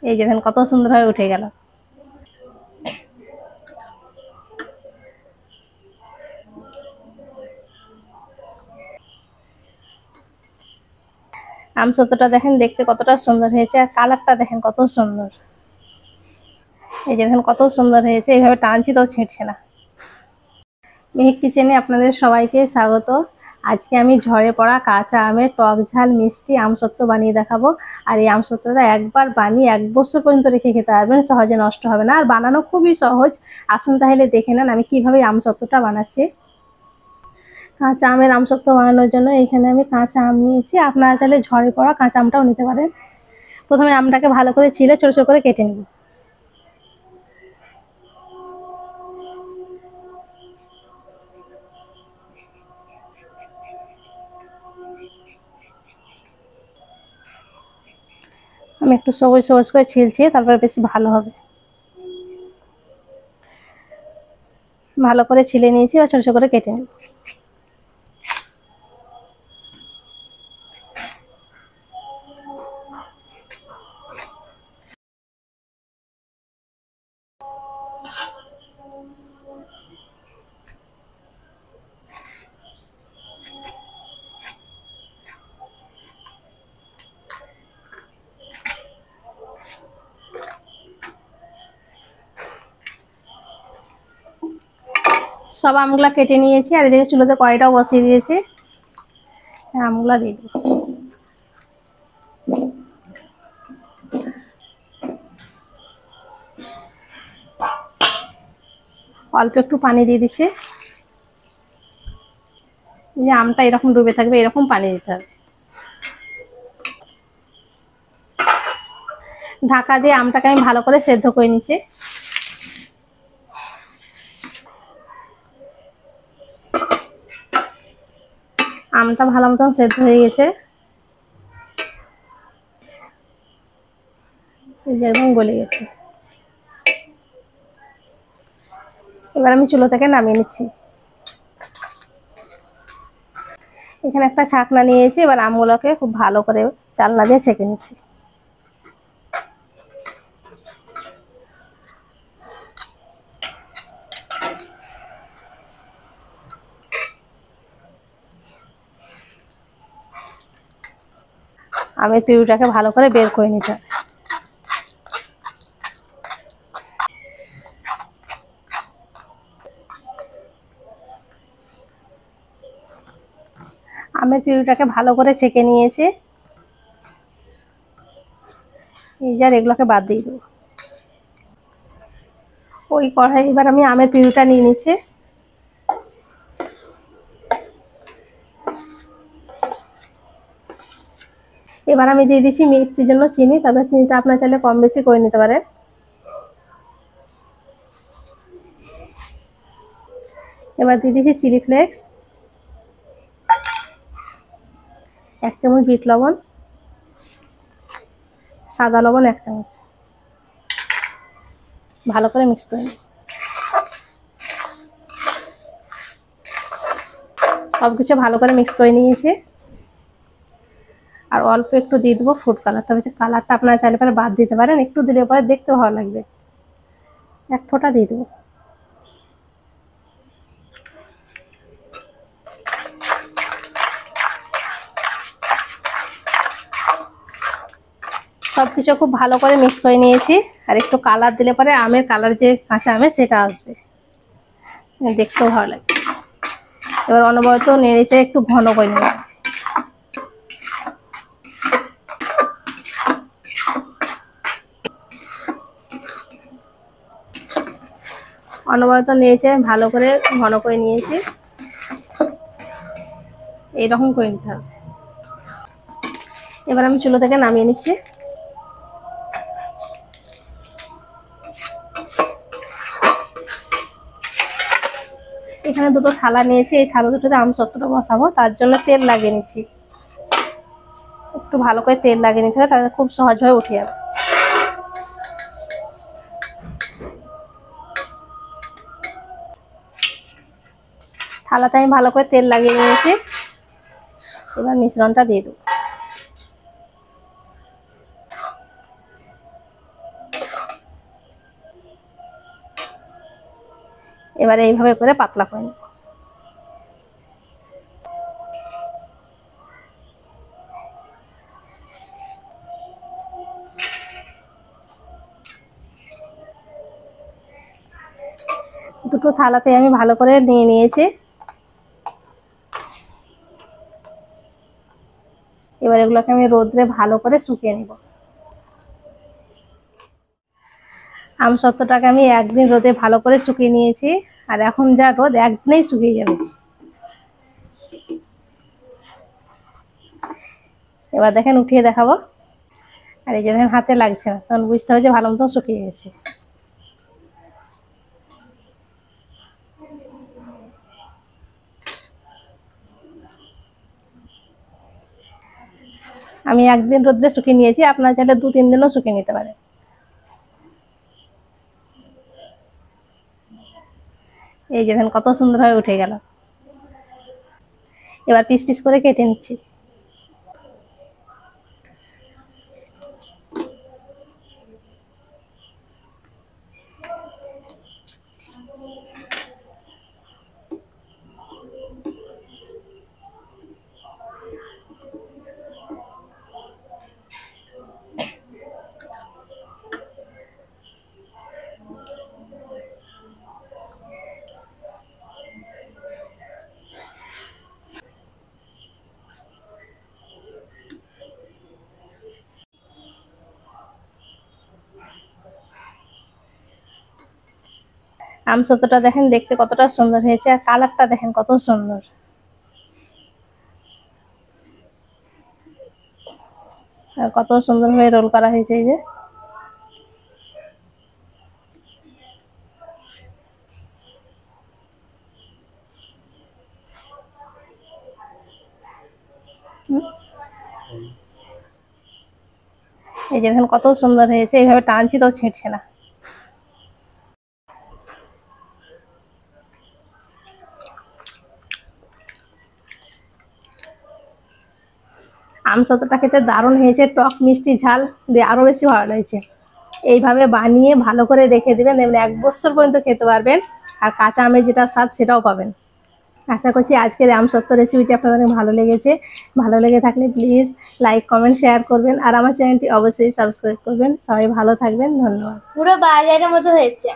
এই যে দেখেন কত সুন্দর হয়ে উঠে গেল। আমসত্ত্বটা দেখেন দেখতে কতটা সুন্দর হয়েছে, আর কালারটা দেখেন কত সুন্দর। এই যে দেখেন কত সুন্দর হয়েছে, এইভাবে টানছি তো ছিঁড়ছে না। মেহেক কিচেনে আপনাদের সবাইকে স্বাগত। আজকে আমি ঝরে পড়া কাঁচা আমের টক ঝাল মিষ্টি আমসত্ত্ব বানিয়ে দেখাবো। আর এই আমসত্ত্বটা একবার বানিয়ে 1 বছর পর্যন্ত রেখে খেতে পারবেন, সহজে নষ্ট হবে না, আর বানানো খুবই সহজ। আসুন তাহলে দেখে নেন আমি কিভাবে আমসত্ত্বটা বানাচ্ছি। কাঁচা আমের আমসত্ত্ব বানানোর জন্য এখানে আমি কাঁচা আম নিয়েছি, আপনারা চাইলে ঝরে পড়া কাঁচা আমটাও নিতে পারেন। প্রথমে আমটাকে ভালো করে ছিলে ছোট ছোট করে কেটে নেব। আমি একটু সবুজ সবুজ করে ছিলছি, তারপরে বেশি ভালো হবে। ভালো করে ছিলে নিয়েছি, আর ছোট ছোট করে কেটে নেব। সব আমগুলা কেটে নিয়েছি, আর এদিকে চুলোতে কড়াইটাও বসিয়ে দিয়েছি। আমগুলা দিয়ে দেবো। অল্প একটু পানি দিয়ে দিচ্ছি। যে আমটা এরকম ডুবে থাকবে, এরকম পানি দিতে হবে। ঢাকা দিয়ে আমটাকে আমি ভালো করে সেদ্ধ করে নিচ্ছি। আমটা ভালো মতন সেদ্ধ হয়ে গেছে, একদম গলে গেছে। এবার আমি চুলো থেকে নামিয়ে নিচ্ছি। এখানে একটা ছাকনা নিয়েছি, এবার আমগুলোকে খুব ভালো করে চালনা দিয়ে ছেঁকে নিচ্ছি। আমের পিউরিটাকে ভালো করে বের করে নিতে হবে। আমের পিউরিটাকে ভালো করে ছেঁকে নিয়েছি। এই যে এগুলোকে বাদ দিয়ে দেবো। ওই কড়াই এবার আমি আমের পিউরিটা নিয়ে নিচ্ছি। এবার আমি দিয়ে দিচ্ছি মিষ্টির জন্য চিনি, তবে চিনিটা আপনার চাইলে কম বেশি করে নিতে পারেন। এবার দিয়ে দিচ্ছি চিলি ফ্লেক্স, 1 চামচ বিট লবণ, সাদা লবণ 1 চামচ। ভালো করে মিক্স করে নিই। সবকিছু ভালো করে মিক্স করে নিয়েছি। আর অল্প একটু দিয়ে দেবো ফুড কালার, তবে কালারটা আপনারা চাইলে পরে বাদ দিতে পারেন, একটু দিলে পরে দেখতে ভালো লাগবে। 1 ফোঁটা দিয়ে দেবো। সবকিছু খুব ভালো করে মিক্স করে নিয়েছি। আর একটু কালার দিলে পরে আমের কালার, যে কাঁচা আমের, সেটা আসবে, দেখতেও ভালো লাগবে। এবার অনবরত নেড়েচেড়ে একটু ঘন করে নেব। অনবরত নেড়েচেড়ে ভালো করে ঘন করে নিয়েছি। এইরকম করে নিতে হবে। এবার আমি চুলো থেকে নামিয়ে নিচ্ছি। এখানে দুটো থালা নিয়েছি, এই থালা দুটোতে আমসত্ত্বটা বসাবো, তার জন্য তেল লাগিয়ে নিচ্ছি। একটু ভালো করে তেল লাগিয়ে নিতে হবে, তাহলে খুব সহজভাবে উঠে যাবে। থালাতে আমি ভালো করে তেল লাগিয়ে নিয়েছি। এবার মিশ্রণটা দিয়ে দেবো। এবারে এইভাবে করে পাতলা করে নেব। দুটো থালাতে আমি ভালো করে নিয়ে নিয়েছি। এবার এগুলোকে আমি রোদ্রে ভালো করে শুকিয়ে নিব। আমসত্ত্বটাকে আমি একদিন রোদে ভালো করে শুকিয়ে নিয়েছি, আর এখন যা রোদ একদিনেই শুকিয়ে যাবে। এবার দেখেন উঠিয়ে দেখাবো, আর এই যে দেখেন হাতে লাগছে না, তখন বুঝতে হবে যে ভালো মতো শুকিয়ে গেছে। আমি একদিন রোদ্রে শুকিয়ে নিয়েছি, আপনারা চাইলে 2-3 দিনও শুকিয়ে নিতে পারেন। এই যে দেখেন কত সুন্দর হয়ে উঠে গেল। এবার পিস পিস করে কেটে নিচ্ছি। আমসত্ত্বটা দেখেন দেখতে কতটা সুন্দর হয়েছে, আর কালারটা দেখেন কত সুন্দর। আর কত সুন্দর ভাবে রোল করা হয়েছে। এই যে এই যে দেখেন কত সুন্দর হয়েছে, এইভাবে টানছি তো ছিঁড়ছে না। আমসত্ত্বটা খেতে দারুণ হয়েছে, টক মিষ্টি ঝাল দিয়ে আরো বেশি ভালো হয়েছে। এইভাবে বানিয়ে ভালো করে রেখে দিবেন, এমনি 1 বছর পর্যন্ত খেতে পারবেন, আর কাঁচা আমের যেটা স্বাদ সেটাও পাবেন। আশা করছি আজকের আমসত্ত্ব রেসিপিটি আপনাদের ভালো লেগেছে। ভালো লেগে থাকলে প্লিজ লাইক কমেন্ট শেয়ার করবেন, আর আমার চ্যানেলটি অবশ্যই সাবস্ক্রাইব করবেন। সবাই ভালো থাকবেন, ধন্যবাদ। পুরো বাজারের মতো হয়েছে।